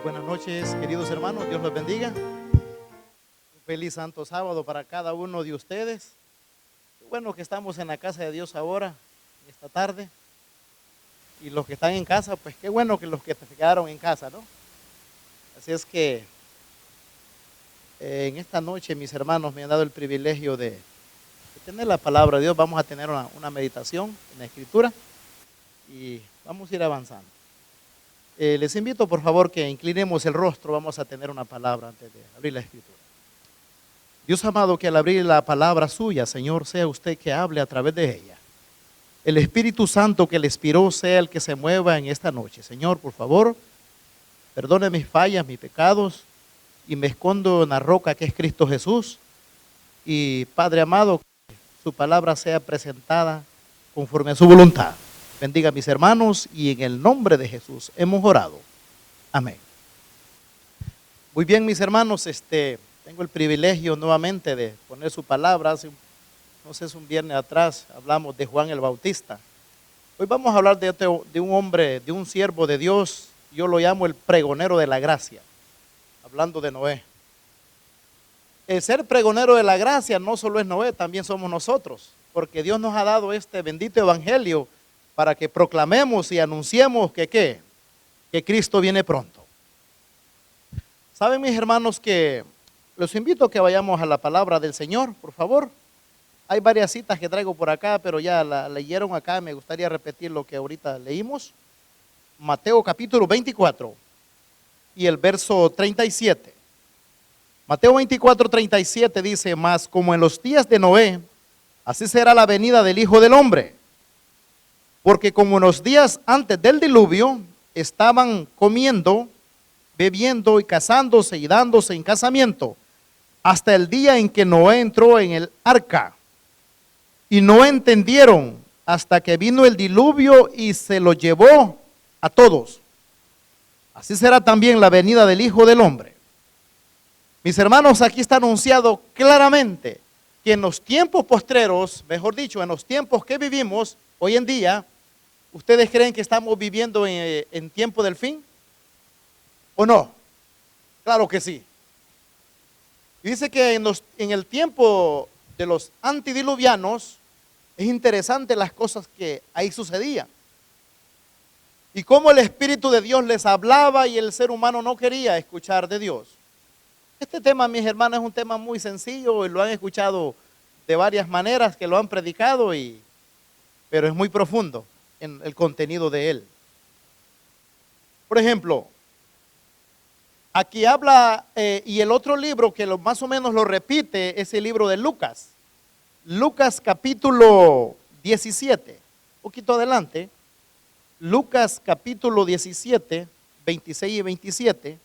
Buenas noches, queridos hermanos, Dios los bendiga. Un feliz santo sábado para cada uno de ustedes. Qué bueno que estamos en la casa de Dios ahora, esta tarde. Y los que están en casa, pues qué bueno que los que se quedaron en casa, ¿no? Así es que en esta noche mis hermanos me han dado el privilegio de tener la palabra de Dios. Vamos a tener una meditación en la Escritura y vamos a ir avanzando. Les invito por favor que inclinemos el rostro. Vamos a tener una palabra antes de abrir la Escritura. Dios amado, que al abrir la palabra suya, Señor, sea usted que hable a través de ella. El Espíritu Santo que le inspiró sea el que se mueva en esta noche. Señor, por favor, perdone mis fallas, mis pecados, y me escondo en la roca que es Cristo Jesús. Y Padre amado, que su palabra sea presentada conforme a su voluntad. Bendiga a mis hermanos y en el nombre de Jesús hemos orado. Amén. Muy bien, mis hermanos, tengo el privilegio nuevamente de poner su palabra. Hace un viernes atrás hablamos de Juan el Bautista. Hoy vamos a hablar de un hombre, de un siervo de Dios. Yo lo llamo el pregonero de la gracia, hablando de Noé. El ser pregonero de la gracia no solo es Noé, también somos nosotros, porque Dios nos ha dado este bendito evangelio para que proclamemos y anunciemos que Cristo viene pronto. Saben, mis hermanos, que los invito a que vayamos a la palabra del Señor, por favor. Hay varias citas que traigo por acá, pero ya la leyeron acá. Me gustaría repetir lo que ahorita leímos. Mateo capítulo 24 y el verso 37. Mateo 24, 37 dice: mas como en los días de Noé, así será la venida del Hijo del Hombre. Porque como en los días antes del diluvio, estaban comiendo, bebiendo y casándose y dándose en casamiento, hasta el día en que Noé entró en el arca. Y no entendieron hasta que vino el diluvio y se lo llevó a todos. Así será también la venida del Hijo del Hombre. Mis hermanos, aquí está anunciado claramente que en los tiempos postreros, mejor dicho, en los tiempos que vivimos hoy en día, ¿ustedes creen que estamos viviendo en tiempo del fin? ¿O no? Claro que sí. Dice que en el tiempo de los antidiluvianos, es interesante las cosas que ahí sucedían. Y cómo el Espíritu de Dios les hablaba y el ser humano no quería escuchar de Dios. Este tema, mis hermanos, es un tema muy sencillo y lo han escuchado de varias maneras que lo han predicado, pero es muy profundo en el contenido de él. Por ejemplo, aquí habla, y el otro libro que más o menos lo repite es el libro de Lucas. Lucas capítulo 17, un poquito adelante. Lucas capítulo 17, 26 y 27.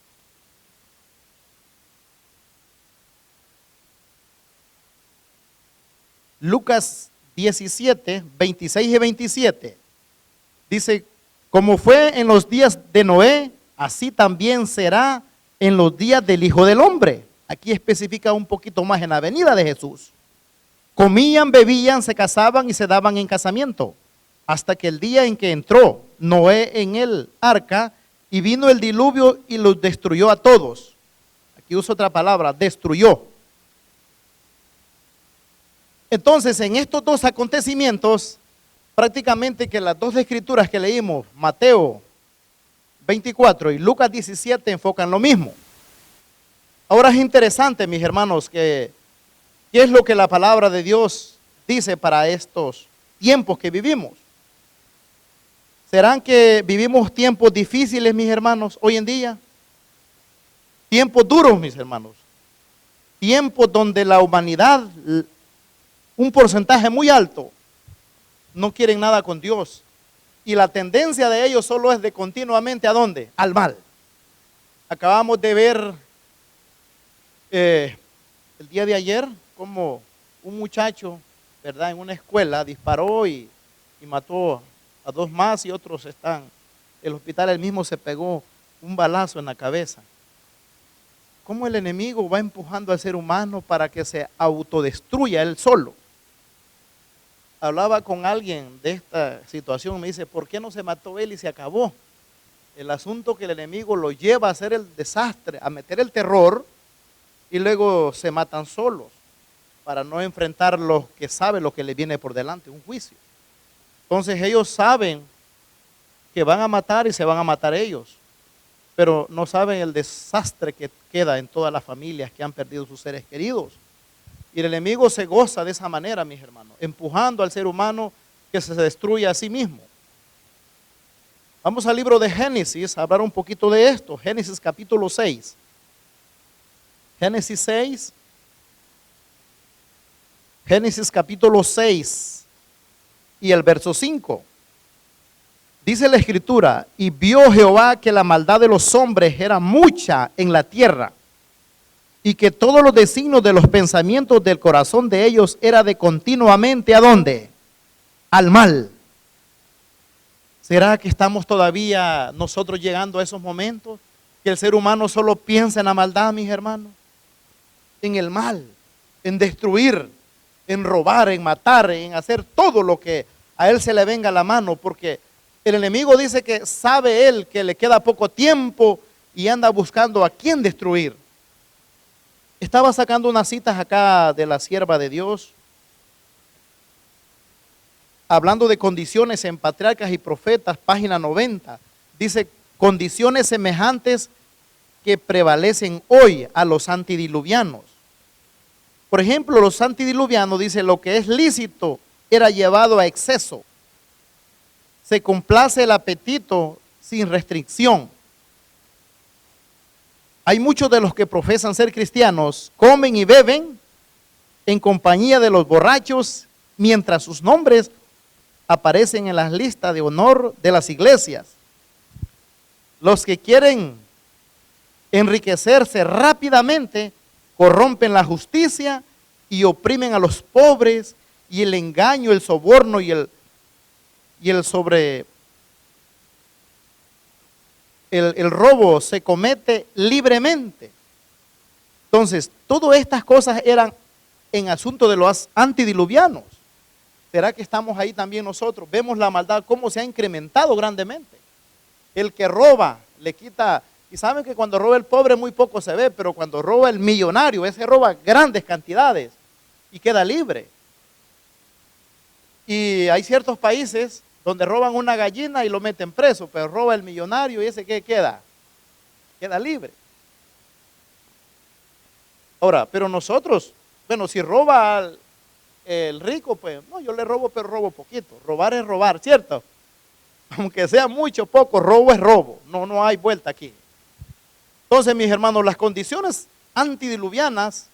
Lucas 17, 26 y 27. Dice: como fue en los días de Noé, así también será en los días del Hijo del Hombre. Aquí especifica un poquito más en la venida de Jesús. Comían, bebían, se casaban y se daban en casamiento, hasta que el día en que entró Noé en el arca y vino el diluvio y los destruyó a todos. Aquí uso otra palabra, destruyó. Entonces, en estos dos acontecimientos, prácticamente que las dos escrituras que leímos, Mateo 24 y Lucas 17, enfocan lo mismo. Ahora es interesante, mis hermanos, ¿qué es lo que la palabra de Dios dice para estos tiempos que vivimos? ¿Serán que vivimos tiempos difíciles, mis hermanos, hoy en día? Tiempos duros, mis hermanos. Tiempos donde la humanidad, un porcentaje muy alto, no quieren nada con Dios. Y la tendencia de ellos solo es de continuamente, ¿a dónde? Al mal. Acabamos de ver el día de ayer como un muchacho, ¿verdad?, en una escuela disparó y mató a dos más, y otros están en el hospital. Él mismo se pegó un balazo en la cabeza. ¿Cómo el enemigo va empujando al ser humano para que se autodestruya él solo? Hablaba con alguien de esta situación, me dice: ¿por qué no se mató él y se acabó? El asunto que el enemigo lo lleva a hacer el desastre, a meter el terror, y luego se matan solos para no enfrentar lo que sabe lo que le viene por delante, un juicio. Entonces ellos saben que van a matar y se van a matar ellos, pero no saben el desastre que queda en todas las familias que han perdido sus seres queridos. Y el enemigo se goza de esa manera, mis hermanos, empujando al ser humano que se destruya a sí mismo. Vamos al libro de Génesis a hablar un poquito de esto. Génesis capítulo 6. Génesis 6. Génesis capítulo 6 y el verso 5. Dice la escritura, y vio Jehová que la maldad de los hombres era mucha en la tierra, y que todos los designios de los pensamientos del corazón de ellos era de continuamente, ¿a dónde? Al mal. ¿Será que estamos todavía nosotros llegando a esos momentos? Que el ser humano solo piensa en la maldad, mis hermanos. En el mal, en destruir, en robar, en matar, en hacer todo lo que a él se le venga a la mano, porque el enemigo dice que sabe él que le queda poco tiempo y anda buscando a quién destruir. Estaba sacando unas citas acá de la sierva de Dios, hablando de condiciones en Patriarcas y Profetas, página 90. Dice, condiciones semejantes que prevalecen hoy a los antidiluvianos. Por ejemplo, los antidiluvianos dicen, lo que es lícito era llevado a exceso. Se complace el apetito sin restricción. Hay muchos de los que profesan ser cristianos, comen y beben en compañía de los borrachos, mientras sus nombres aparecen en las listas de honor de las iglesias. Los que quieren enriquecerse rápidamente corrompen la justicia y oprimen a los pobres, y el engaño, el soborno y el robo se comete libremente. Entonces, todas estas cosas eran en asunto de los antidiluvianos. ¿Será que estamos ahí también nosotros? Vemos la maldad, cómo se ha incrementado grandemente. El que roba, le quita, y saben que cuando roba el pobre muy poco se ve, pero cuando roba el millonario, ese roba grandes cantidades y queda libre. Y hay ciertos países donde roban una gallina y lo meten preso, pero roba el millonario y ese ¿qué queda? Queda libre. Ahora, pero nosotros, bueno, si roba el rico, pues, no, yo le robo, pero robo poquito. Robar es robar, ¿cierto? Aunque sea mucho, poco, robo es robo. No hay vuelta aquí. Entonces, mis hermanos, las condiciones antidiluvianas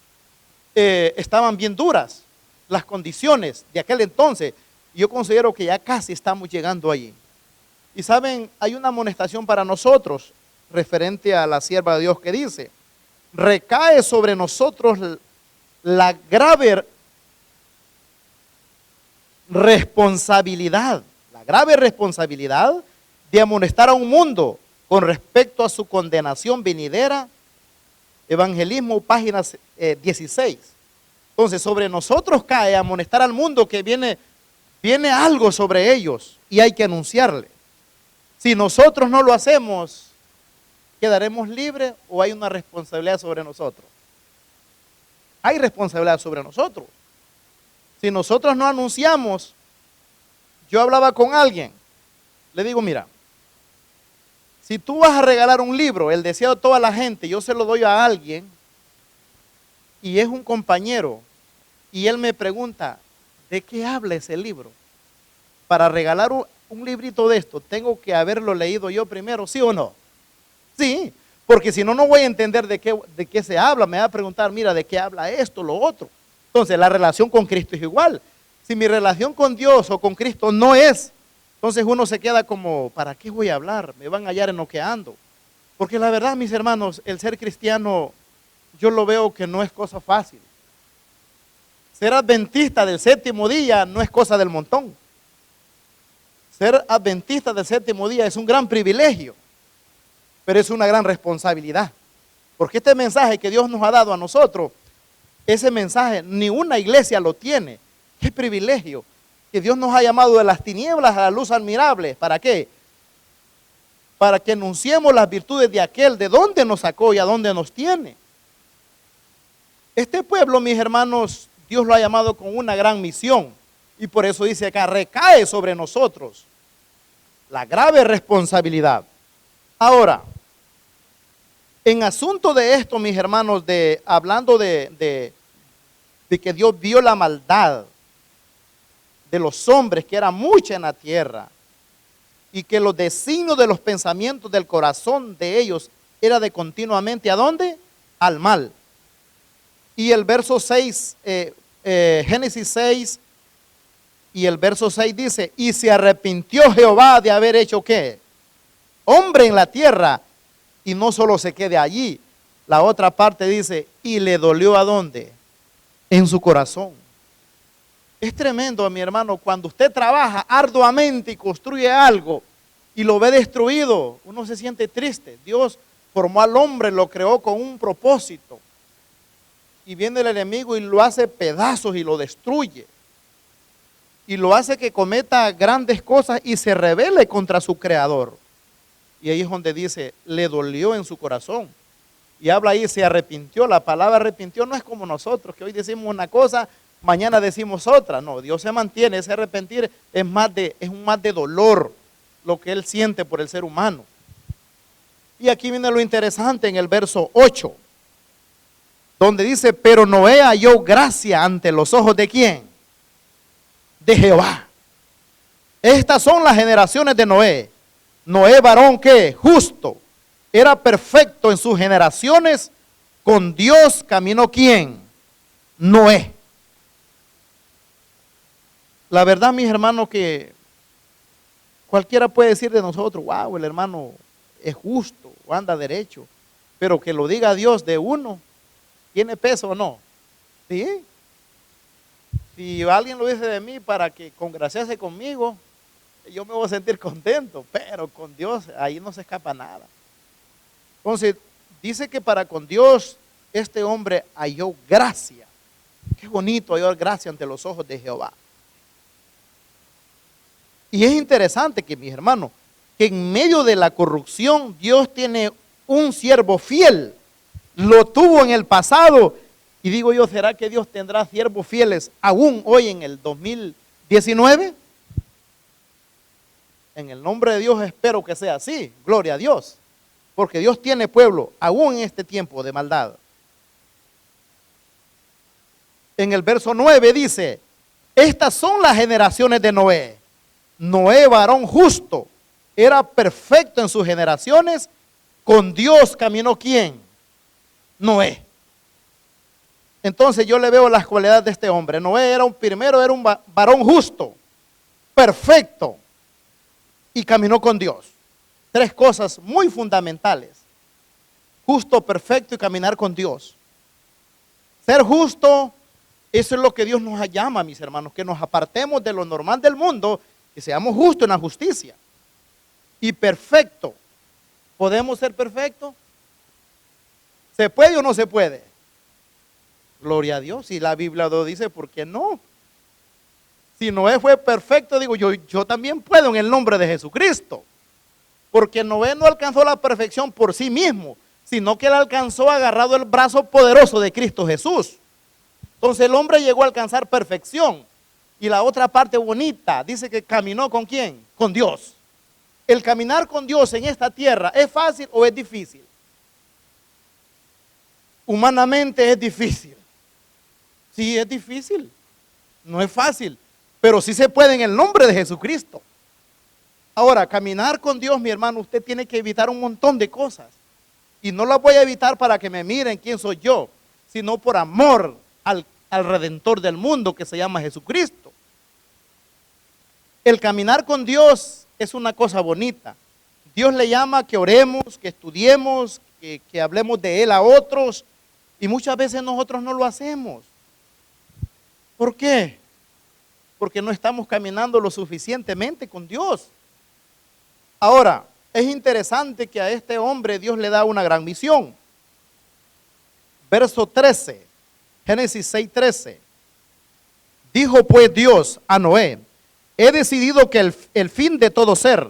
estaban bien duras. Las condiciones de aquel entonces. Yo considero que ya casi estamos llegando allí. Y saben, hay una amonestación para nosotros referente a la sierva de Dios que dice, recae sobre nosotros la grave responsabilidad de amonestar a un mundo con respecto a su condenación venidera. Evangelismo, página 16. Entonces, sobre nosotros cae amonestar al mundo que viene algo sobre ellos y hay que anunciarle. Si nosotros no lo hacemos, ¿quedaremos libres o hay una responsabilidad sobre nosotros? Hay responsabilidad sobre nosotros. Si nosotros no anunciamos, yo hablaba con alguien, le digo, mira, si tú vas a regalar un libro, el deseo de toda la gente, yo se lo doy a alguien y es un compañero y él me pregunta, ¿de qué habla ese libro? Para regalar un librito de esto, ¿tengo que haberlo leído yo primero, sí o no? Sí, porque si no, no voy a entender de qué se habla. Me va a preguntar, mira, ¿de qué habla esto, lo otro? Entonces, la relación con Cristo es igual. Si mi relación con Dios o con Cristo no es, entonces uno se queda como, ¿para qué voy a hablar? Me van a hallar en lo que ando. Porque la verdad, mis hermanos, el ser cristiano, yo lo veo que no es cosa fácil. Ser adventista del séptimo día no es cosa del montón. Ser adventista del séptimo día es un gran privilegio, pero es una gran responsabilidad. Porque este mensaje que Dios nos ha dado a nosotros, ese mensaje ni una iglesia lo tiene. Qué privilegio que Dios nos ha llamado de las tinieblas a la luz admirable. ¿Para qué? para que anunciemos las virtudes de aquel, de dónde nos sacó y a dónde nos tiene. Este pueblo, mis hermanos, Dios lo ha llamado con una gran misión. Y por eso dice acá, recae sobre nosotros la grave responsabilidad. Ahora, en asunto de esto, mis hermanos, hablando de que Dios vio la maldad de los hombres, que era mucha en la tierra, y que los designios de los pensamientos del corazón de ellos era de continuamente, ¿a dónde? Al mal. Y el verso 6, Génesis 6, y el verso 6 dice, y se arrepintió Jehová de haber hecho, ¿qué? Hombre en la tierra, y no solo se quede allí. La otra parte dice, y le dolió ¿a dónde? En su corazón. Es tremendo, mi hermano, cuando usted trabaja arduamente y construye algo y lo ve destruido, uno se siente triste. Dios formó al hombre, lo creó con un propósito. Y viene el enemigo y lo hace pedazos y lo destruye. Y lo hace que cometa grandes cosas y se rebele contra su creador. Y ahí es donde dice, le dolió en su corazón. Y habla ahí, se arrepintió. La palabra arrepintió no es como nosotros, que hoy decimos una cosa, mañana decimos otra. No, Dios se mantiene. Ese arrepentir es un más de dolor lo que Él siente por el ser humano. Y aquí viene lo interesante en el verso 8, donde dice, pero Noé halló gracia ante los ojos ¿de quién? De Jehová. Estas son las generaciones de Noé. Noé, varón que justo, era perfecto en sus generaciones, con Dios caminó ¿quién? Noé. La verdad, mis hermanos, que cualquiera puede decir de nosotros, wow, el hermano es justo o anda derecho, pero que lo diga Dios de uno, ¿tiene peso o no? ¿Sí? Si alguien lo dice de mí para que congraciase conmigo, yo me voy a sentir contento, pero con Dios ahí no se escapa nada. Entonces, dice que para con Dios este hombre halló gracia. Qué bonito hallar gracia ante los ojos de Jehová. Y es interesante que, mis hermanos, que en medio de la corrupción Dios tiene un siervo fiel. Lo tuvo en el pasado. Y digo yo, ¿será que Dios tendrá siervos fieles aún hoy en el 2019? En el nombre de Dios espero que sea así. Gloria a Dios. Porque Dios tiene pueblo aún en este tiempo de maldad. En el verso 9 dice, estas son las generaciones de Noé. Noé, varón justo, era perfecto en sus generaciones. Con Dios caminó ¿quién? Noé. Entonces yo le veo las cualidades de este hombre. Noé era un varón justo, perfecto, y caminó con Dios. Tres cosas muy fundamentales. Justo, perfecto y caminar con Dios. Ser justo, eso es lo que Dios nos llama, mis hermanos, que nos apartemos de lo normal del mundo, que seamos justos en la justicia. Y perfecto. ¿Podemos ser perfectos? ¿Se puede o no se puede? Gloria a Dios. Si la Biblia lo dice, ¿por qué no? Si Noé fue perfecto, digo yo también puedo en el nombre de Jesucristo. Porque Noé no alcanzó la perfección por sí mismo, sino que él alcanzó agarrado el brazo poderoso de Cristo Jesús. Entonces el hombre llegó a alcanzar perfección. Y la otra parte bonita, dice que caminó ¿con quién? Con Dios. ¿El caminar con Dios en esta tierra es fácil o es difícil? Humanamente es difícil. Sí, es difícil. No es fácil, pero sí se puede en el nombre de Jesucristo. Ahora, caminar con Dios, mi hermano, usted tiene que evitar un montón de cosas. Y no las voy a evitar para que me miren quién soy yo, sino por amor al Redentor del mundo que se llama Jesucristo. El caminar con Dios es una cosa bonita. Dios le llama que oremos, que estudiemos, que hablemos de Él a otros. Y muchas veces nosotros no lo hacemos. ¿Por qué? Porque no estamos caminando lo suficientemente con Dios. Ahora, es interesante que a este hombre Dios le da una gran misión. Verso 13, Génesis 6:13. Dijo pues Dios a Noé, he decidido que el fin de todo ser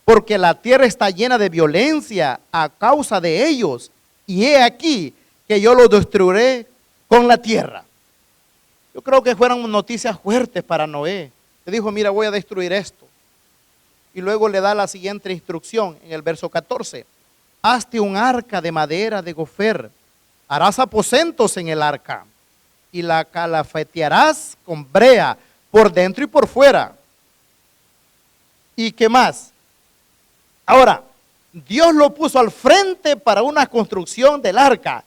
porque la tierra está llena de violencia a causa de ellos, y he aquí que yo los destruiré con la tierra. Yo creo que fueron noticias fuertes para Noé. Le dijo, mira, voy a destruir esto. Y luego le da la siguiente instrucción en el verso 14. Hazte un arca de madera de gofer, harás aposentos en el arca, y la calafetearás con brea por dentro y por fuera. ¿Y qué más? Ahora, Dios lo puso al frente para una construcción del arca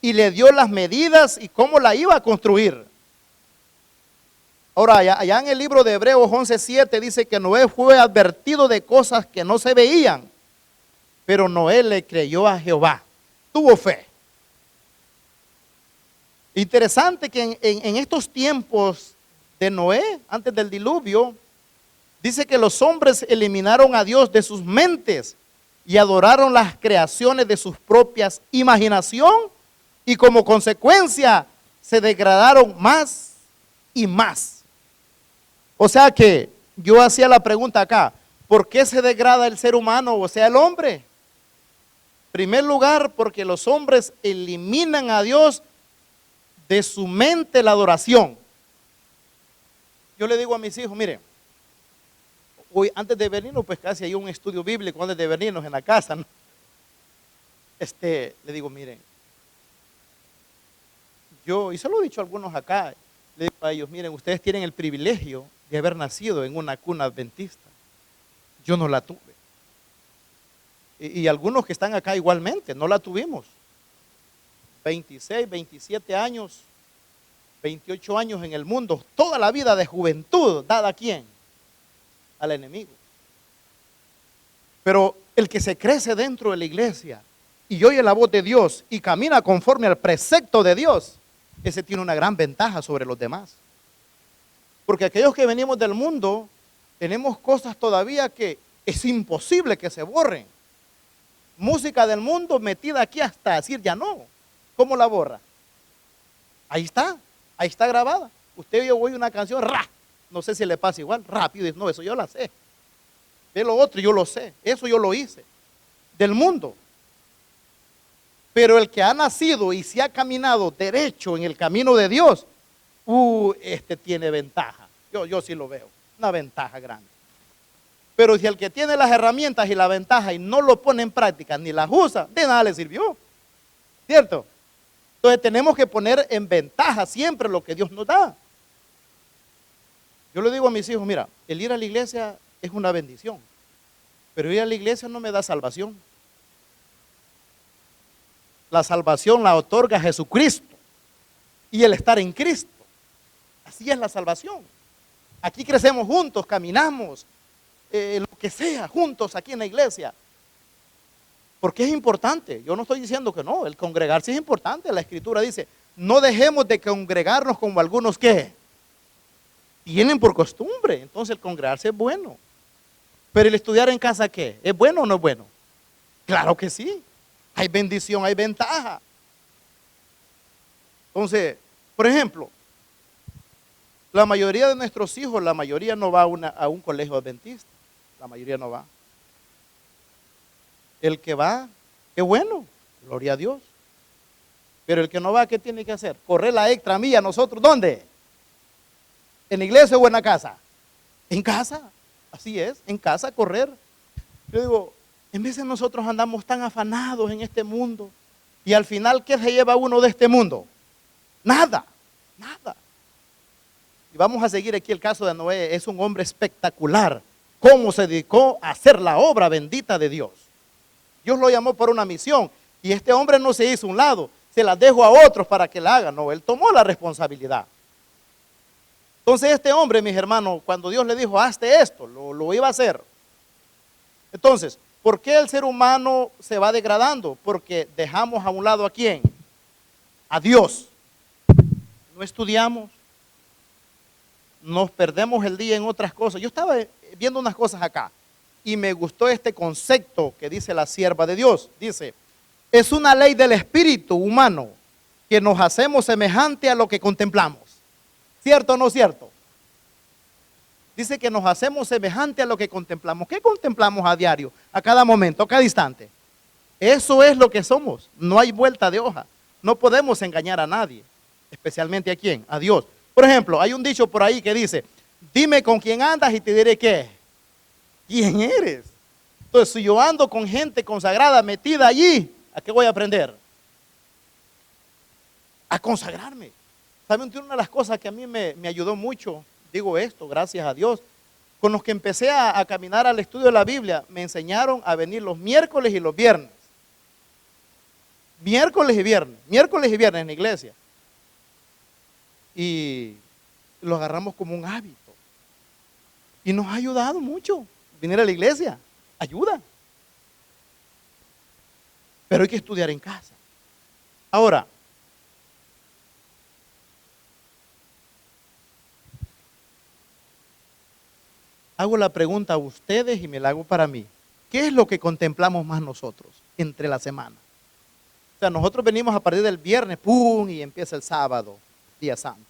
y le dio las medidas y cómo la iba a construir. Ahora, allá en el libro de Hebreos 11:7 dice que Noé fue advertido de cosas que no se veían, pero Noé le creyó a Jehová, tuvo fe. Interesante que en estos tiempos de Noé, antes del diluvio, dice que los hombres eliminaron a Dios de sus mentes y adoraron las creaciones de sus propias imaginación, y como consecuencia se degradaron más y más. O sea que yo hacía la pregunta acá, ¿por qué se degrada el ser humano, o sea, el hombre? En primer lugar, porque los hombres eliminan a Dios de su mente la adoración. Yo le digo a mis hijos, miren, hoy antes de venirnos, pues casi hay un estudio bíblico antes de venirnos en la casa, ¿no? Le digo, miren, y se lo he dicho a algunos acá, le digo a ellos, miren, ustedes tienen el privilegio de haber nacido en una cuna adventista. Yo no la tuve. Y algunos que están acá igualmente, no la tuvimos. 26, 27 años, 28 años en el mundo, toda la vida de juventud, ¿dada a quién? Al enemigo. Pero el que se crece dentro de la iglesia y oye la voz de Dios y camina conforme al precepto de Dios, ese tiene una gran ventaja sobre los demás. Porque aquellos que venimos del mundo, tenemos cosas todavía que es imposible que se borren. Música del mundo metida aquí hasta decir ya no. ¿Cómo la borra? Ahí está grabada. Usted oye una canción, no sé si le pasa igual, rápido, dice, no, eso yo la sé. De lo otro yo lo sé, eso yo lo hice, del mundo. Pero el que ha nacido y se ha caminado derecho en el camino de Dios, este tiene ventaja. Yo sí lo veo, una ventaja grande. Pero si el que tiene las herramientas y la ventaja y no lo pone en práctica, ni las usa, de nada le sirvió. ¿Cierto? Entonces tenemos que poner en ventaja siempre lo que Dios nos da. Yo le digo a mis hijos, mira, el ir a la iglesia es una bendición, pero ir a la iglesia no me da salvación. La salvación la otorga Jesucristo y el estar en Cristo. Así es la salvación. Aquí crecemos juntos, caminamos, lo que sea, juntos aquí en la iglesia. Porque es importante. Yo no estoy diciendo que no, el congregarse es importante. La Escritura dice, no dejemos de congregarnos como algunos que tienen por costumbre. Entonces el congregarse es bueno. Pero el estudiar en casa, ¿qué? ¿Es bueno o no es bueno? Claro que sí. Hay bendición, hay ventaja. Entonces, por ejemplo, la mayoría de nuestros hijos, la mayoría no va a un colegio adventista. La mayoría no va. El que va, qué bueno, gloria a Dios. Pero el que no va, ¿qué tiene que hacer? Correr la extra milla nosotros, ¿dónde? ¿En la iglesia o en la casa? En casa, así es, en casa correr. Yo digo, en vez de nosotros andamos tan afanados en este mundo, y al final, ¿qué se lleva uno de este mundo? Nada, nada. Y vamos a seguir aquí el caso de Noé. Es un hombre espectacular, cómo se dedicó a hacer la obra bendita de Dios. Dios lo llamó por una misión, y este hombre no se hizo a un lado, se la dejó a otros para que la hagan. No, él tomó la responsabilidad. Entonces este hombre, mis hermanos, cuando Dios le dijo, hazte esto, lo iba a hacer. Entonces, ¿por qué el ser humano se va degradando? Porque dejamos a un lado ¿a quién? A Dios. No estudiamos, nos perdemos el día en otras cosas. Yo estaba viendo unas cosas acá y me gustó este concepto que dice la sierva de Dios. Dice, es una ley del espíritu humano que nos hacemos semejante a lo que contemplamos. ¿Cierto o no cierto? Dice que nos hacemos semejante a lo que contemplamos. ¿Qué contemplamos a diario? A cada momento, a cada instante. Eso es lo que somos. No hay vuelta de hoja. No podemos engañar a nadie. Especialmente a quién, a Dios. Por ejemplo, hay un dicho por ahí que dice, dime con quién andas y te diré qué. ¿Quién eres? Entonces, si yo ando con gente consagrada metida allí, ¿a qué voy a aprender? A consagrarme. ¿Saben? Una de las cosas que a mí me ayudó mucho, digo esto, gracias a Dios, con los que empecé a caminar al estudio de la Biblia, me enseñaron a venir los miércoles y los viernes. Miércoles y viernes en la iglesia. Y lo agarramos como un hábito. Y nos ha ayudado mucho venir a la iglesia. Ayuda. Pero hay que estudiar en casa. Ahora, hago la pregunta a ustedes y me la hago para mí. ¿Qué es lo que contemplamos más nosotros entre la semana? O sea, nosotros venimos a partir del viernes, ¡pum! Y empieza el sábado, día santo.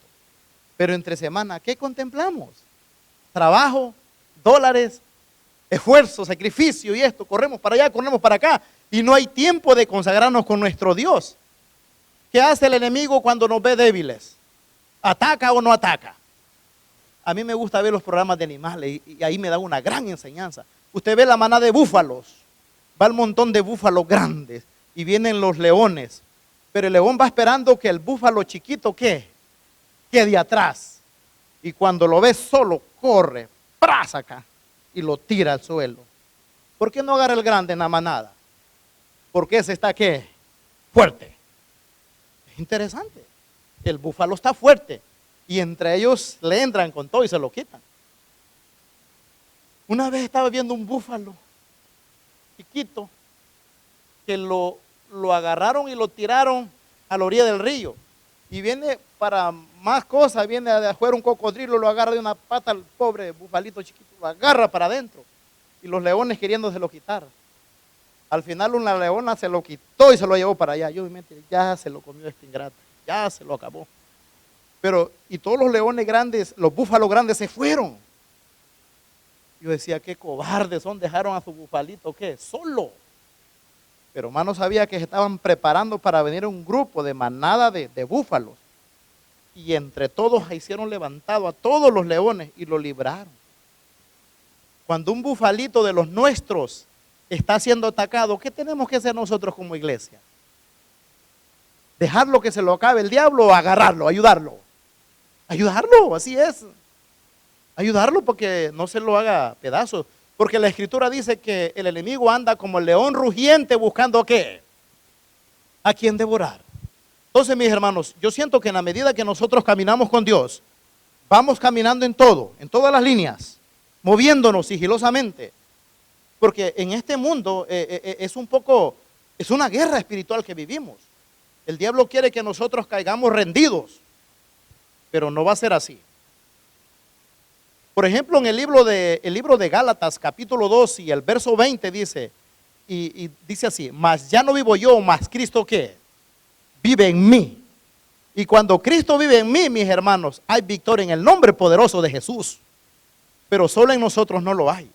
Pero entre semana, ¿qué contemplamos? Trabajo, dólares, esfuerzo, sacrificio y esto. Corremos para allá, corremos para acá. Y no hay tiempo de consagrarnos con nuestro Dios. ¿Qué hace el enemigo cuando nos ve débiles? ¿Ataca o no ataca? A mí me gusta ver los programas de animales y ahí me da una gran enseñanza. Usted ve la manada de búfalos, va el montón de búfalos grandes y vienen los leones, pero el león va esperando que el búfalo chiquito quede atrás, y cuando lo ve solo corre, ¡pras! Acá y lo tira al suelo. ¿Por qué no agarra el grande en la manada? Porque ese está ¿qué? Fuerte. Es interesante. El búfalo está fuerte. Y entre ellos le entran con todo y se lo quitan. Una vez estaba viendo un búfalo chiquito que lo agarraron y lo tiraron a la orilla del río. Y viene para más cosas, viene de afuera un cocodrilo, lo agarra de una pata al pobre bufalito chiquito, lo agarra para adentro. Y los leones queriéndoselo quitar. Al final una leona se lo quitó y se lo llevó para allá. Yo me metí, ya se lo comió este ingrato, ya se lo acabó. Pero, y todos los leones grandes, los búfalos grandes se fueron. Yo decía, qué cobardes son, dejaron a su bufalito, ¿qué? Solo. Pero hermano sabía que se estaban preparando para venir un grupo de manada de búfalos. Y entre todos hicieron levantado a todos los leones y lo libraron. Cuando un bufalito de los nuestros está siendo atacado, ¿qué tenemos que hacer nosotros como iglesia? ¿Dejarlo que se lo acabe el diablo o agarrarlo, ayudarlo? Ayudarlo, así es. Ayudarlo porque no se lo haga pedazos. Porque la escritura dice que el enemigo anda como el león rugiente buscando ¿qué? A quien devorar. Entonces, mis hermanos, yo siento que en la medida que nosotros caminamos con Dios, vamos caminando en todo, en todas las líneas, moviéndonos sigilosamente. Porque en este mundo es una guerra espiritual que vivimos. El diablo quiere que nosotros caigamos rendidos, pero no va a ser así. Por ejemplo, en el libro de Gálatas, capítulo 2 y el verso 20 dice, y dice así, mas ya no vivo yo, mas Cristo ¿qué? Vive en mí. Y cuando Cristo vive en mí, mis hermanos, hay victoria en el nombre poderoso de Jesús. Pero solo en nosotros no lo hay.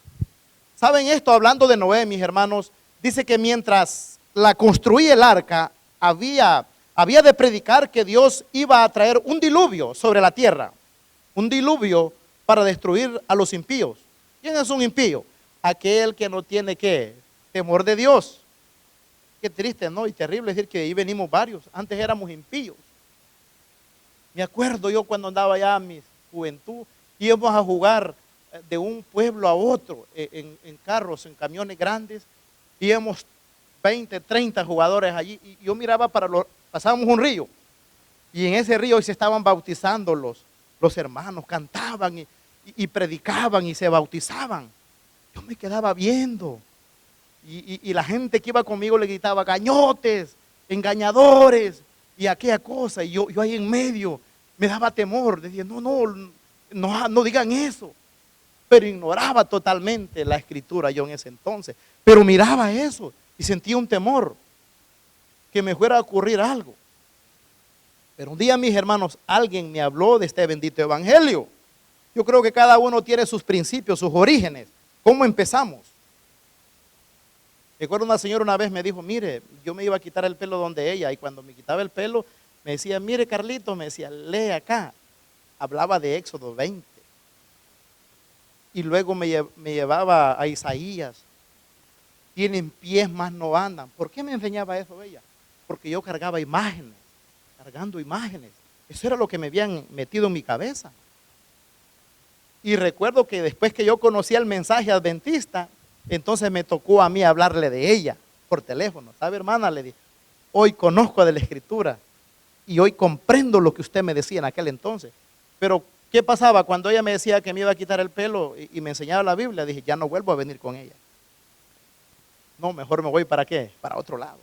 ¿Saben esto? Hablando de Noé, mis hermanos, dice que mientras la construía el arca, había de predicar que Dios iba a traer un diluvio sobre la tierra. Un diluvio para destruir a los impíos. ¿Quién es un impío? Aquel que no tiene ¿qué? Temor de Dios. Qué triste, ¿no? Y terrible decir que ahí venimos varios. Antes éramos impíos. Me acuerdo yo cuando andaba ya en mi juventud, íbamos a jugar de un pueblo a otro en carros, en camiones grandes. Íbamos 20, 30 jugadores allí y yo miraba pasábamos un río y en ese río se estaban bautizando los hermanos, cantaban y predicaban y se bautizaban. Yo me quedaba viendo y la gente que iba conmigo le gritaba gañotes, engañadores y aquella cosa, y yo ahí en medio me daba temor, decía no digan eso, pero ignoraba totalmente la escritura yo en ese entonces, pero miraba eso y sentía un temor que me fuera a ocurrir algo. Pero un día, mis hermanos, alguien me habló de este bendito evangelio Yo creo que cada uno tiene sus principios, sus orígenes. ¿Cómo empezamos? Recuerdo una señora una vez me dijo, mire, yo me iba a quitar el pelo donde ella, y cuando me quitaba el pelo, me decía, mire Carlito, me decía, lee acá. Hablaba de Éxodo 20. Y luego me llevaba a Isaías. Tienen pies, más no andan. ¿Por qué me enseñaba eso ella? Porque yo cargando imágenes. Eso era lo que me habían metido en mi cabeza. Y recuerdo que después que yo conocía el mensaje adventista, entonces me tocó a mí hablarle de ella por teléfono. ¿Sabe, hermana? Le dije, hoy conozco de la Escritura y hoy comprendo lo que usted me decía en aquel entonces. Pero, ¿qué pasaba? Cuando ella me decía que me iba a quitar el pelo y me enseñaba la Biblia, dije, ya no vuelvo a venir con ella. No, mejor me voy, ¿para qué? Para otro lado.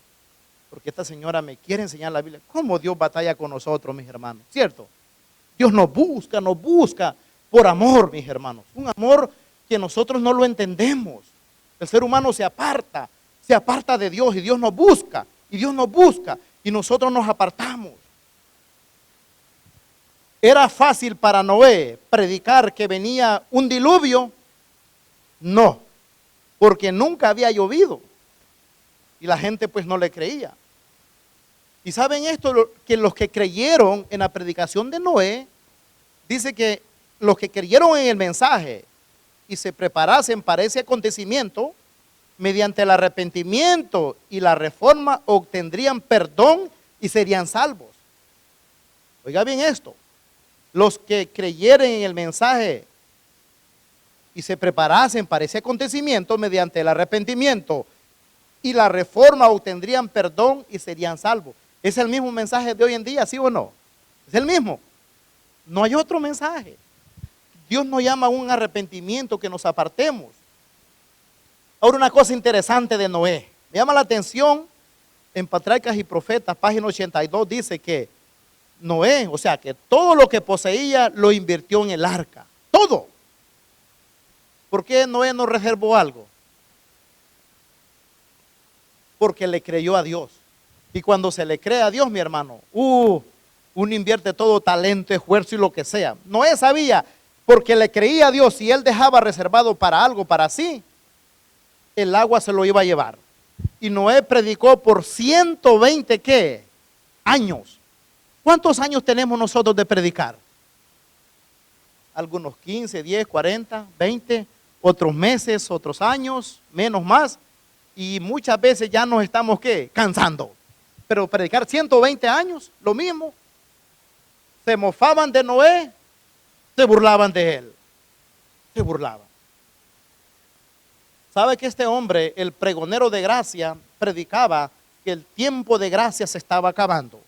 Porque esta señora me quiere enseñar la Biblia. ¿Cómo Dios batalla con nosotros, mis hermanos? ¿Cierto? Dios nos busca por amor, mis hermanos. Un amor que nosotros no lo entendemos. El ser humano se aparta de Dios y Dios nos busca, y nosotros nos apartamos. ¿Era fácil para Noé predicar que venía un diluvio? No, porque nunca había llovido y la gente pues no le creía. Y saben esto, que los que creyeron en la predicación de Noé, dice que los que creyeron en el mensaje y se preparasen para ese acontecimiento, mediante el arrepentimiento y la reforma obtendrían perdón y serían salvos. Oiga bien esto, los que creyeren en el mensaje y se preparasen para ese acontecimiento, mediante el arrepentimiento y la reforma obtendrían perdón y serían salvos. ¿Es el mismo mensaje de hoy en día, sí o no? Es el mismo. No hay otro mensaje. Dios nos llama a un arrepentimiento, que nos apartemos. Ahora, una cosa interesante de Noé. Me llama la atención, en Patriarcas y Profetas, página 82, dice que Noé, o sea, que todo lo que poseía lo invirtió en el arca. Todo. ¿Por qué Noé no reservó algo? Porque le creyó a Dios. Y cuando se le cree a Dios, mi hermano, uno invierte todo talento, esfuerzo y lo que sea. Noé sabía, porque le creía a Dios, y él dejaba reservado para algo, para sí, el agua se lo iba a llevar. Y Noé predicó por 120, ¿qué? Años. ¿Cuántos años tenemos nosotros de predicar? Algunos 15, 10, 40, 20, otros meses, otros años, menos más. Y muchas veces ya nos estamos, ¿qué? Cansando. Pero predicar 120 años, lo mismo. Se mofaban de Noé, se burlaban de él. Se burlaban. ¿Sabe que este hombre, el pregonero de gracia, predicaba que el tiempo de gracia se estaba acabando?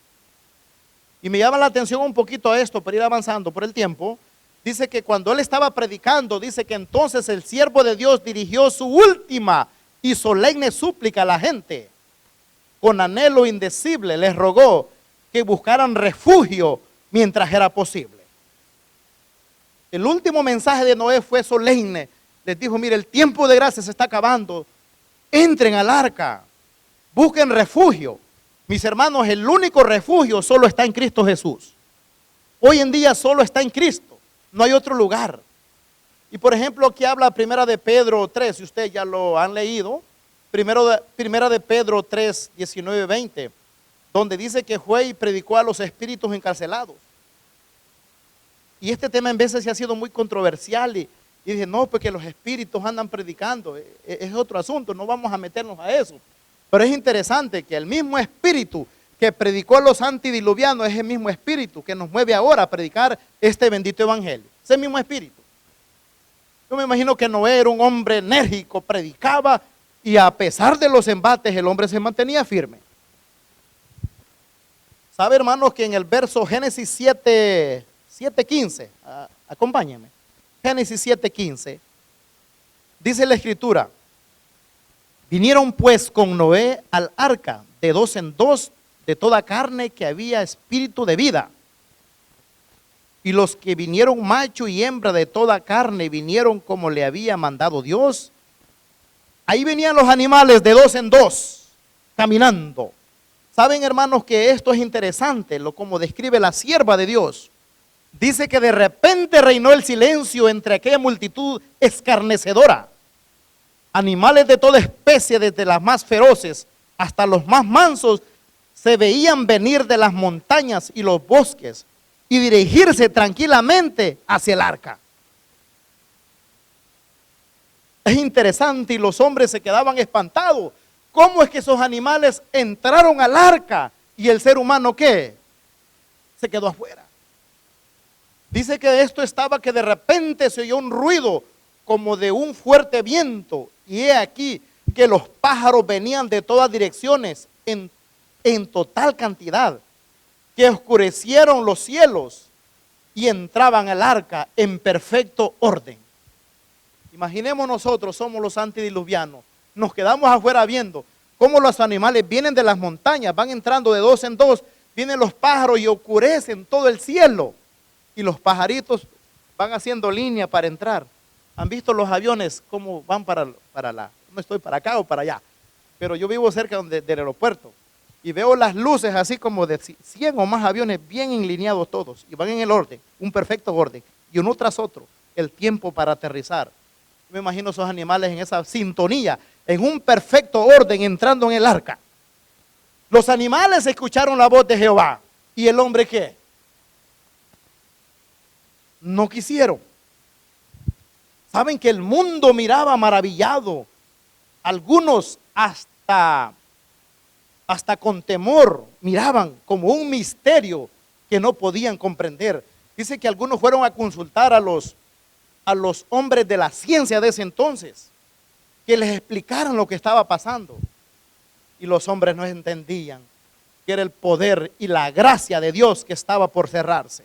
Y me llama la atención un poquito esto, para ir avanzando por el tiempo. Dice que cuando él estaba predicando, dice que entonces el siervo de Dios dirigió su última y solemne súplica a la gente. Con anhelo indecible les rogó que buscaran refugio mientras era posible. El último mensaje de Noé fue solemne. Les dijo, mire, el tiempo de gracia se está acabando. Entren al arca, busquen refugio. Mis hermanos, el único refugio solo está en Cristo Jesús. Hoy en día solo está en Cristo, no hay otro lugar. Y por ejemplo, aquí habla Primera de Pedro 3, si ustedes ya lo han leído, Primera de Pedro 3, 19, 20, donde dice que fue y predicó a los espíritus encarcelados. Y este tema en veces se ha sido muy controversial y dije, no, porque los espíritus andan predicando, es otro asunto, no vamos a meternos a eso. Pero es interesante que el mismo espíritu que predicó a los antidiluvianos es el mismo espíritu que nos mueve ahora a predicar este bendito evangelio. Es el mismo espíritu. Yo me imagino que Noé era un hombre enérgico, predicaba y a pesar de los embates el hombre se mantenía firme. ¿Sabe, hermanos, que en el verso Génesis 7:15, acompáñenme, Génesis 7:15, dice la escritura, vinieron pues con Noé al arca de 2 en 2 de toda carne que había espíritu de vida. Y los que vinieron macho y hembra de toda carne vinieron como le había mandado Dios. Ahí venían los animales de 2 en 2 caminando. Saben, hermanos, que esto es interesante, como describe la sierva de Dios. Dice que de repente reinó el silencio entre aquella multitud escarnecedora. Animales de toda especie, desde las más feroces hasta los más mansos, se veían venir de las montañas y los bosques y dirigirse tranquilamente hacia el arca. Es interesante, y los hombres se quedaban espantados. ¿Cómo es que esos animales entraron al arca y el ser humano qué? Se quedó afuera. Dice que esto estaba que de repente se oyó un ruido como de un fuerte viento, y he aquí que los pájaros venían de todas direcciones en total cantidad, que oscurecieron los cielos y entraban al arca en perfecto orden. Imaginemos, nosotros somos los antediluvianos, nos quedamos afuera viendo cómo los animales vienen de las montañas, van entrando de dos en dos, vienen los pájaros y oscurecen todo el cielo, y los pajaritos van haciendo línea para entrar. ¿Han visto los aviones cómo van no estoy para acá o para allá, pero yo vivo cerca del aeropuerto y veo las luces así como de 100 o más aviones bien enlineados todos, y van en el orden, un perfecto orden, y uno tras otro, el tiempo para aterrizar. Me imagino esos animales en esa sintonía, en un perfecto orden, entrando en el arca. Los animales escucharon la voz de Jehová, ¿y el hombre qué? No quisieron. Saben que el mundo miraba maravillado, algunos hasta con temor miraban como un misterio que no podían comprender. Dice que algunos fueron a consultar a los hombres de la ciencia de ese entonces, que les explicaran lo que estaba pasando, y los hombres no entendían que era el poder y la gracia de Dios que estaba por cerrarse.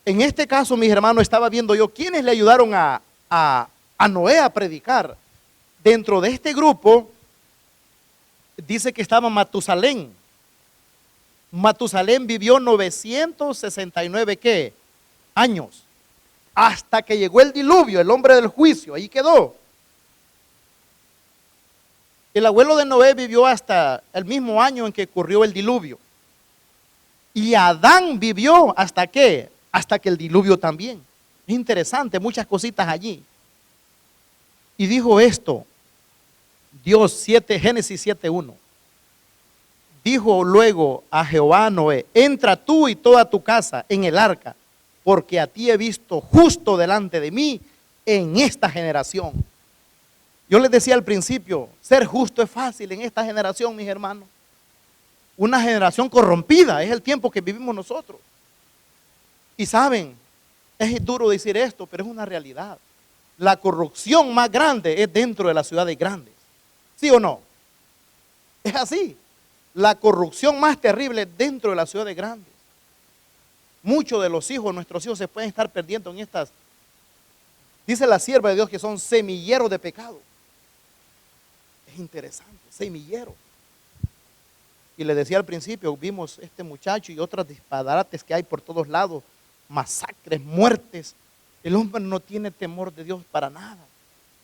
En este caso, mis hermanos, estaba viendo yo quiénes le ayudaron a Noé a predicar. Dentro de este grupo dice que estaba Matusalén. Matusalén vivió 969 ¿qué? Años, hasta que llegó el diluvio, el hombre del juicio, ahí quedó. El abuelo de Noé vivió hasta el mismo año en que ocurrió el diluvio. Y Adán vivió hasta ¿qué? Hasta que el diluvio también. Es interesante, muchas cositas allí. Y dijo esto, Dios, Génesis 7:1. Dijo luego a Jehová a Noé: entra tú y toda tu casa en el arca, porque a ti he visto justo delante de mí en esta generación. Yo les decía al principio, ser justo es fácil en esta generación, mis hermanos. Una generación corrompida, es el tiempo que vivimos nosotros. Y saben, es duro decir esto, pero es una realidad. La corrupción más grande es dentro de las ciudades grandes. ¿Sí o no? Es así. La corrupción más terrible es dentro de las ciudades grandes. Muchos de los hijos, nuestros hijos, se pueden estar perdiendo en estas. Dice la sierva de Dios que son semilleros de pecado. Es interesante, semilleros. Y le decía al principio, vimos este muchacho y otros disparates que hay por todos lados, masacres, muertes. El hombre no tiene temor de Dios para nada.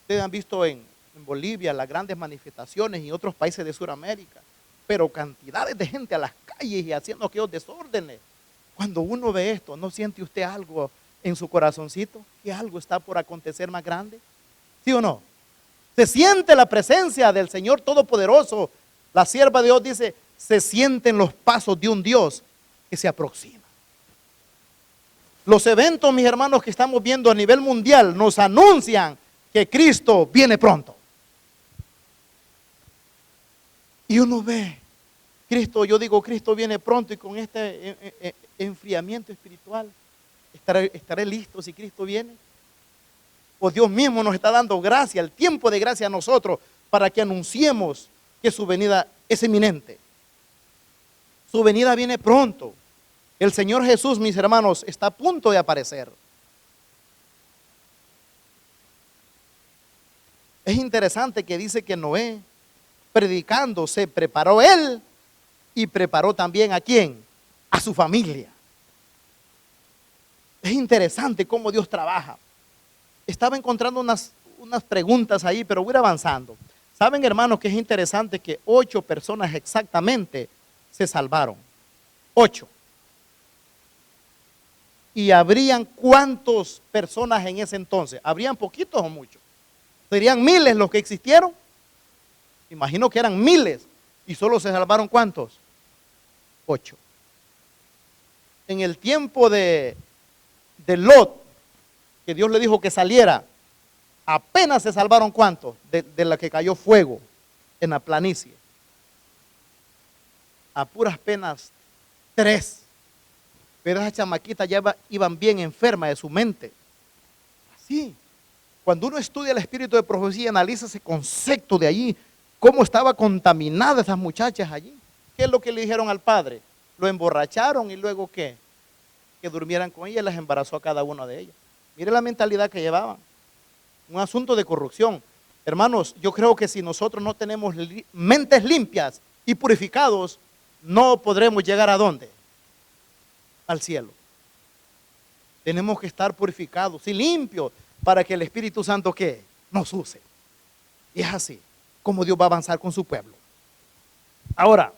Ustedes han visto en Bolivia las grandes manifestaciones y otros países de Sudamérica, pero cantidades de gente a las calles y haciendo aquellos desórdenes. Cuando uno ve esto, ¿no siente usted algo en su corazoncito? ¿Que algo está por acontecer más grande? ¿Sí o no? Se siente la presencia del Señor Todopoderoso. La sierva de Dios dice, se sienten los pasos de un Dios que se aproxima. Los eventos, mis hermanos, que estamos viendo a nivel mundial nos anuncian que Cristo viene pronto. Y uno ve, Cristo, yo digo, Cristo viene pronto, y con este enfriamiento espiritual, ¿estaré listo si Cristo viene? Pues Dios mismo nos está dando gracia, el tiempo de gracia a nosotros, para que anunciemos que su venida es inminente. Su venida viene pronto. El Señor Jesús, mis hermanos, está a punto de aparecer. Es interesante que dice que Noé, predicando, se preparó él y preparó también ¿a quién? A su familia. Es interesante cómo Dios trabaja. Estaba encontrando unas preguntas ahí, pero voy a ir avanzando. Saben, hermanos, que es interesante que 8 personas exactamente se salvaron. 8. ¿Y habrían cuántas personas en ese entonces? ¿Habrían poquitos o muchos? ¿Serían miles los que existieron? Imagino que eran miles. ¿Y solo se salvaron cuántos? 8. En el tiempo de Lot, que Dios le dijo que saliera, apenas se salvaron cuántos de la que cayó fuego en la planicie. A puras penas 3. Pero esas chamaquitas ya iban bien enfermas de su mente. Así. Cuando uno estudia el espíritu de profecía, analiza ese concepto de allí, cómo estaba contaminada esas muchachas allí. ¿Qué es lo que le dijeron al padre? Lo emborracharon y luego ¿qué? Que durmieran con ella y las embarazó a cada una de ellas. Mire la mentalidad que llevaban. Un asunto de corrupción. Hermanos, yo creo que si nosotros no tenemos mentes limpias y purificados, no podremos llegar ¿a dónde? Al cielo. Tenemos que estar purificados y limpios para que el Espíritu Santo ¿qué? Nos use. Y es así como Dios va a avanzar con su pueblo. Ahora,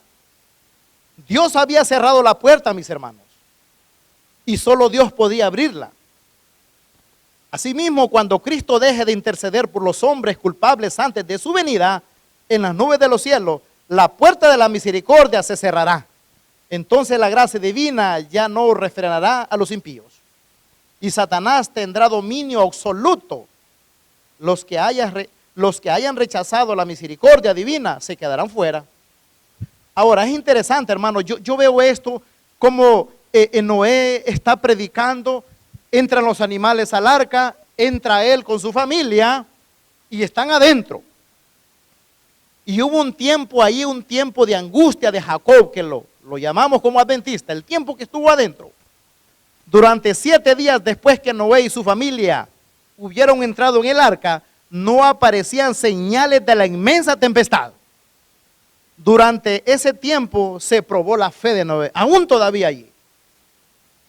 Dios había cerrado la puerta, mis hermanos, y solo Dios podía abrirla. Asimismo, cuando Cristo deje de interceder por los hombres culpables antes de su venida en las nubes de los cielos, la puerta de la misericordia se cerrará. Entonces la gracia divina ya no refrenará a los impíos. Y Satanás tendrá dominio absoluto. Los que hayan rechazado la misericordia divina se quedarán fuera. Ahora es interesante, hermano, yo veo esto como Noé está predicando, entran los animales al arca, entra él con su familia y están adentro. Y hubo un tiempo ahí, un tiempo de angustia de Jacob, que lo llamamos como adventista, el tiempo que estuvo adentro. Durante 7 días después que Noé y su familia hubieron entrado en el arca, no aparecían señales de la inmensa tempestad. Durante ese tiempo se probó la fe de Noé, aún todavía allí.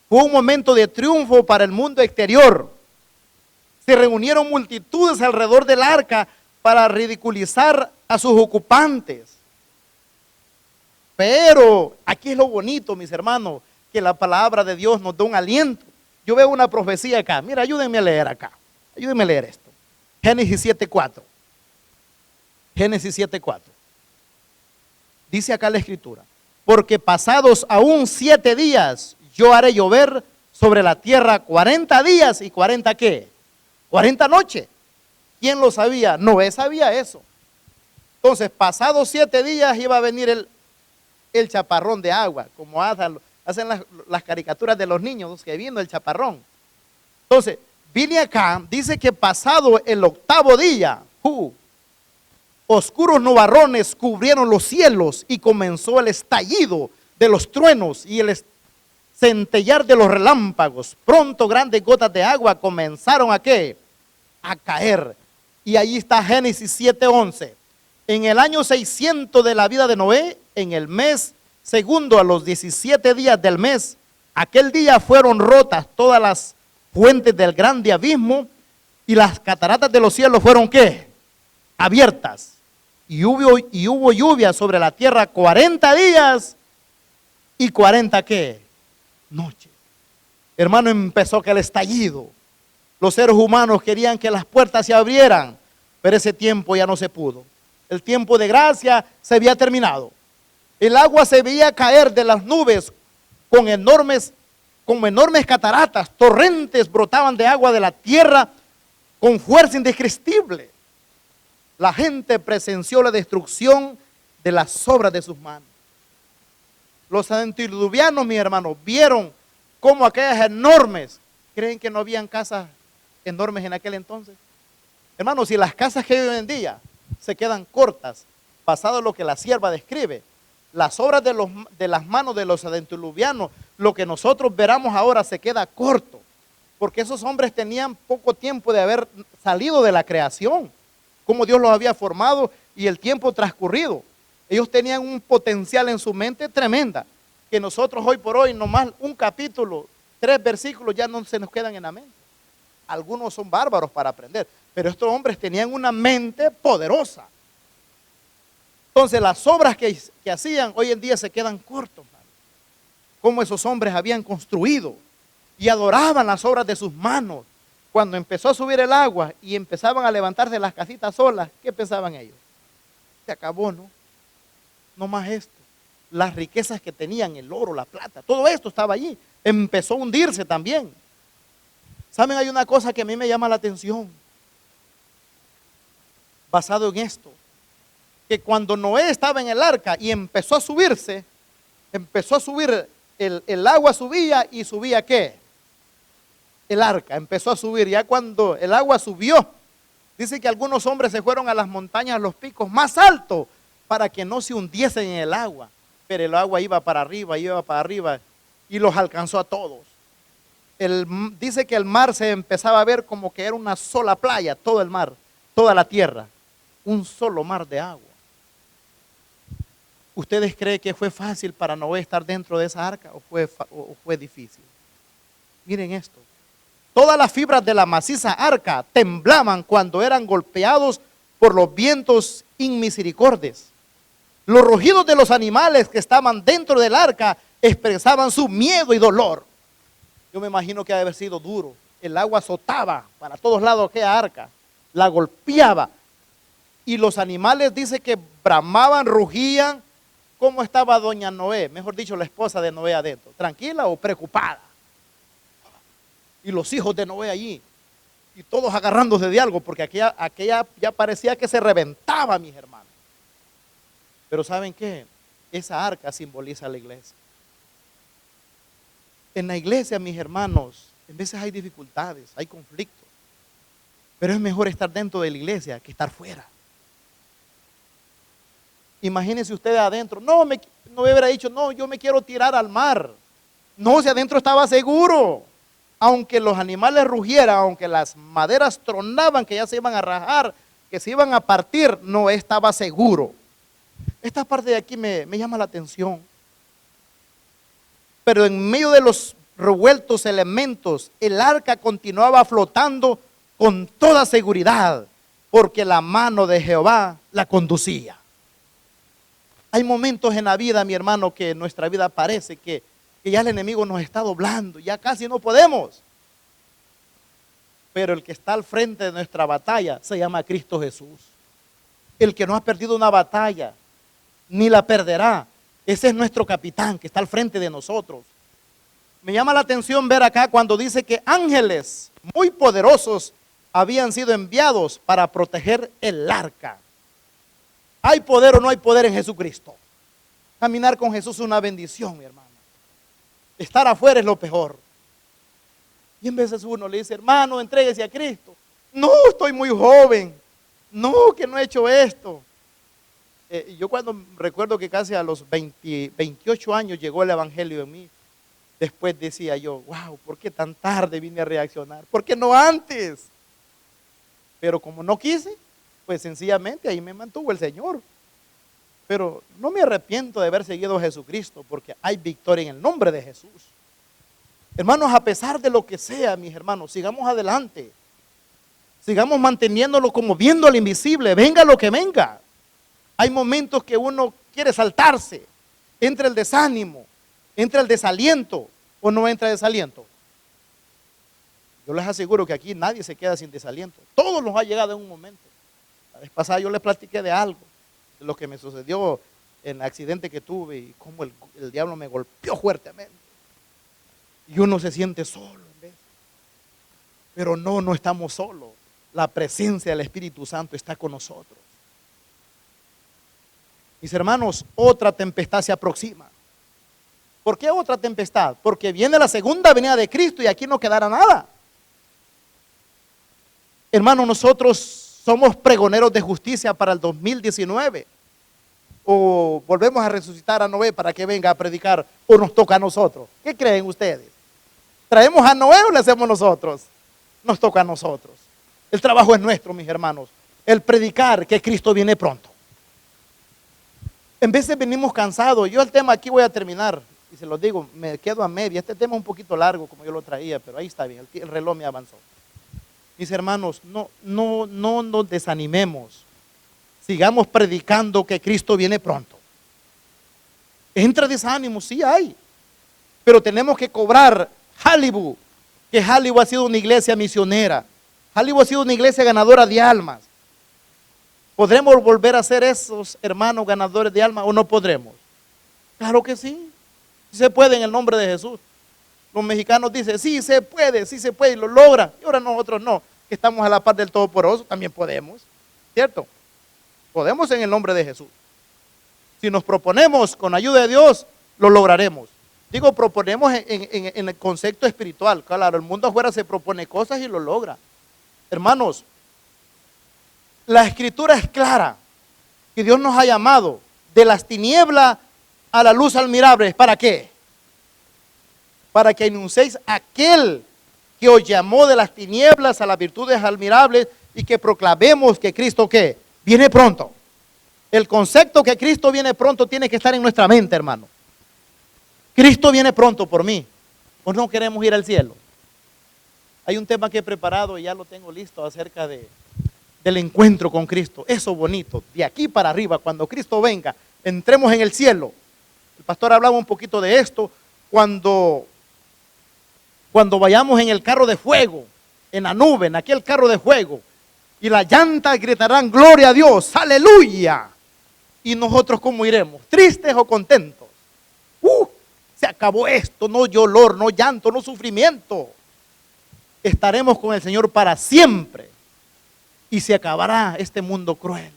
Fue un momento de triunfo para el mundo exterior. Se reunieron multitudes alrededor del arca para ridiculizar a sus ocupantes. Pero aquí es lo bonito, mis hermanos, que la palabra de Dios nos da un aliento. Yo veo una profecía acá. Mira, ayúdenme a leer acá. Ayúdenme a leer esto. Génesis 7:4. Génesis 7:4. Dice acá la escritura: porque pasados aún 7 días, yo haré llover sobre la tierra 40 días y 40 ¿qué? 40 noches. ¿Quién lo sabía? Noé sabía eso. Entonces, pasados 7 días iba a venir el chaparrón de agua, como hacen las caricaturas de los niños que viendo el chaparrón. Entonces, vine acá, dice que pasado el 8º día, oscuros nubarrones cubrieron los cielos y comenzó el estallido de los truenos y el centellar de los relámpagos. Pronto grandes gotas de agua comenzaron ¿a qué? A caer. Y ahí está Génesis 7:11. En el año 600 de la vida de Noé, en el mes segundo, a los 17 días del mes, aquel día fueron rotas todas las fuentes del grande abismo y las cataratas de los cielos fueron ¿qué? Abiertas. Y hubo lluvia sobre la tierra 40 días y 40 ¿qué? Noches. Hermano, empezó aquel estallido. Los seres humanos querían que las puertas se abrieran, pero ese tiempo ya no se pudo. El tiempo de gracia se había terminado. El agua se veía caer de las nubes como enormes cataratas. Torrentes brotaban de agua de la tierra con fuerza indescriptible. La gente presenció la destrucción de las obras de sus manos. Los antediluvianos, mis hermanos, vieron cómo aquellas enormes, ¿creen que no habían casas enormes en aquel entonces? Hermanos, si las casas que hay hoy en día se quedan cortas, pasado lo que la sierva describe, las obras de las manos de los antediluvianos, lo que nosotros veramos ahora se queda corto, porque esos hombres tenían poco tiempo de haber salido de la creación, como Dios los había formado y el tiempo transcurrido. Ellos tenían un potencial en su mente tremenda, que nosotros hoy por hoy nomás un capítulo, 3 versículos ya no se nos quedan en la mente. Algunos son bárbaros para aprender, pero estos hombres tenían una mente poderosa. Entonces las obras que hacían hoy en día se quedan cortos, como esos hombres habían construido. y adoraban las obras de sus manos. Cuando empezó a subir el agua y empezaban a levantarse las casitas solas, ¿qué pensaban ellos? Se acabó, ¿no? No más esto. Las riquezas que tenían, el oro, la plata, todo esto estaba allí. Empezó a hundirse también. ¿Saben? Hay una cosa que a mí me llama la atención, basado en esto, que cuando Noé estaba en el arca y empezó a subirse, empezó a subir, el agua subía y subía ¿qué? El arca empezó a subir. Ya cuando el agua subió, dice que algunos hombres se fueron a las montañas, a los picos más altos, para que no se hundiesen en el agua. Pero el agua iba para arriba y los alcanzó a todos. Dice que el mar se empezaba a ver como que era una sola playa, todo el mar, toda la tierra, un solo mar de agua. ¿Ustedes creen que fue fácil para Noé estar dentro de esa arca o fue difícil? Miren esto. Todas las fibras de la maciza arca temblaban cuando eran golpeados por los vientos inmisericordes. Los rugidos de los animales que estaban dentro del arca expresaban su miedo y dolor. Yo me imagino que ha de haber sido duro. El agua azotaba para todos lados aquella arca, la golpeaba. Y los animales dice que bramaban, rugían. ¿Cómo estaba doña Noé? Mejor dicho, la esposa de Noé adentro. ¿Tranquila o preocupada? Y los hijos de Noé allí. Y todos agarrándose de algo, porque aquella ya parecía que se reventaba, mis hermanos. Pero ¿saben qué? Esa arca simboliza a la iglesia. En la iglesia, mis hermanos, en veces hay dificultades, hay conflictos. Pero es mejor estar dentro de la iglesia que estar fuera. Imagínense ustedes adentro. No hubiera dicho, no, yo me quiero tirar al mar. No, si adentro estaba seguro. Aunque los animales rugieran, aunque las maderas tronaban, que ya se iban a rajar, que se iban a partir, no estaba seguro. Esta parte de aquí me llama la atención. Pero en medio de los revueltos elementos, el arca continuaba flotando con toda seguridad, porque la mano de Jehová la conducía. Hay momentos en la vida, mi hermano, que en nuestra vida parece que ya el enemigo nos está doblando, ya casi no podemos. Pero el que está al frente de nuestra batalla se llama Cristo Jesús. El que no ha perdido una batalla, ni la perderá. Ese es nuestro capitán que está al frente de nosotros. Me llama la atención ver acá cuando dice que ángeles muy poderosos habían sido enviados para proteger el arca. ¿Hay poder o no hay poder en Jesucristo? Caminar con Jesús es una bendición, mi hermano. Estar afuera es lo peor. Y en veces uno le dice, hermano, entréguese a Cristo. No, estoy muy joven. No, que no he hecho esto. Yo cuando recuerdo que casi a los 28 años llegó el evangelio en mí, después decía yo, wow, ¿por qué tan tarde vine a reaccionar? ¿Por qué no antes? Pero como no quise, pues sencillamente ahí me mantuvo el Señor. Pero no me arrepiento de haber seguido a Jesucristo, porque hay victoria en el nombre de Jesús. Hermanos, a pesar de lo que sea, mis hermanos, sigamos adelante. Sigamos manteniéndolo como viendo al invisible, venga lo que venga. Hay momentos que uno quiere saltarse, entra el desánimo, entra el desaliento, o no entra el desaliento. Yo les aseguro que aquí nadie se queda sin desaliento. Todos nos ha llegado en un momento. La vez pasada yo les platiqué de algo, de lo que me sucedió en el accidente que tuve y cómo el diablo me golpeó fuertemente. Y uno se siente solo en vez. Pero no estamos solos. La presencia del Espíritu Santo está con nosotros. Mis hermanos, otra tempestad se aproxima. ¿Por qué otra tempestad? Porque viene la segunda venida de Cristo y aquí no quedará nada. Hermanos, nosotros somos pregoneros de justicia para el 2019. O volvemos a resucitar a Noé para que venga a predicar, o nos toca a nosotros. ¿Qué creen ustedes? ¿Traemos a Noé o le hacemos nosotros? Nos toca a nosotros. El trabajo es nuestro, mis hermanos. El predicar que Cristo viene pronto. En veces venimos cansados. Yo el tema aquí voy a terminar. Y se los digo, me quedo a media. Este tema es un poquito largo como yo lo traía, pero ahí está bien. El reloj me avanzó. Mis hermanos, no nos desanimemos. Sigamos predicando que Cristo viene pronto. Entra desánimo, sí hay. Pero tenemos que cobrar Halibut, que Hollywood ha sido una iglesia misionera. Hollywood ha sido una iglesia ganadora de almas. ¿Podremos volver a ser esos hermanos ganadores de almas o no podremos? Claro que sí. Sí se puede en el nombre de Jesús. Los mexicanos dicen, sí se puede y lo logra. Y ahora nosotros no, que estamos a la par del Todopoderoso, también podemos. ¿Cierto? Podemos en el nombre de Jesús. Si nos proponemos con ayuda de Dios, lo lograremos. Digo, proponemos en el concepto espiritual. Claro, el mundo afuera se propone cosas y lo logra. Hermanos, la escritura es clara, que Dios nos ha llamado de las tinieblas a la luz admirable. ¿Para qué? Para que anunciéis a aquel que os llamó de las tinieblas a las virtudes admirables y que proclamemos que Cristo, ¿qué? Viene pronto. El concepto que Cristo viene pronto tiene que estar en nuestra mente, hermano. Cristo viene pronto por mí. ¿O no queremos ir al cielo? Hay un tema que he preparado y ya lo tengo listo acerca del encuentro con Cristo. Eso bonito, de aquí para arriba, cuando Cristo venga, entremos en el cielo. El pastor hablaba un poquito de esto, cuando vayamos en el carro de fuego, en la nube, en aquel carro de fuego, y las llantas gritarán, gloria a Dios, aleluya. Y nosotros, ¿cómo iremos? ¿Tristes o contentos? Se acabó esto, no dolor, no llanto, no sufrimiento. Estaremos con el Señor para siempre. Y se acabará este mundo cruel.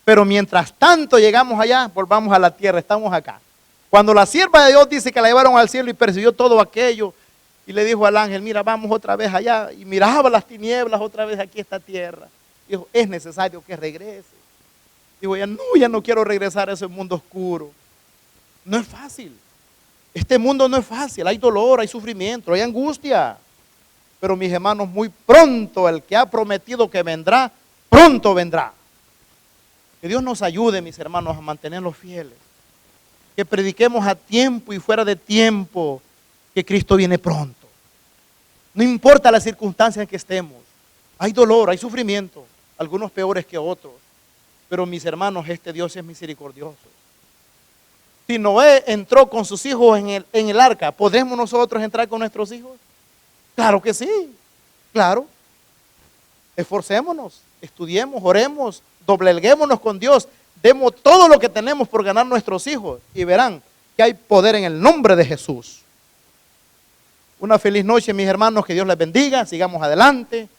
Pero mientras tanto llegamos allá, volvamos a la tierra, estamos acá. Cuando la sierva de Dios dice que la llevaron al cielo y persiguió todo aquello, y le dijo al ángel, mira, vamos otra vez allá, y miraba las tinieblas otra vez aquí esta tierra. Dijo, es necesario que regrese. Digo, ya no quiero regresar a ese mundo oscuro. No es fácil. Este mundo no es fácil, hay dolor, hay sufrimiento, hay angustia. Pero mis hermanos, muy pronto el que ha prometido que vendrá, pronto vendrá. Que Dios nos ayude, mis hermanos, a mantenerlos fieles. Que prediquemos a tiempo y fuera de tiempo que Cristo viene pronto. No importa las circunstancias en que estemos. Hay dolor, hay sufrimiento, algunos peores que otros. Pero mis hermanos, este Dios es misericordioso. Si Noé entró con sus hijos en el arca, ¿podemos nosotros entrar con nuestros hijos? Claro que sí, claro. Esforcémonos, estudiemos, oremos, dobleguémonos con Dios, demos todo lo que tenemos por ganar nuestros hijos y verán que hay poder en el nombre de Jesús. Una feliz noche, mis hermanos, que Dios les bendiga, sigamos adelante.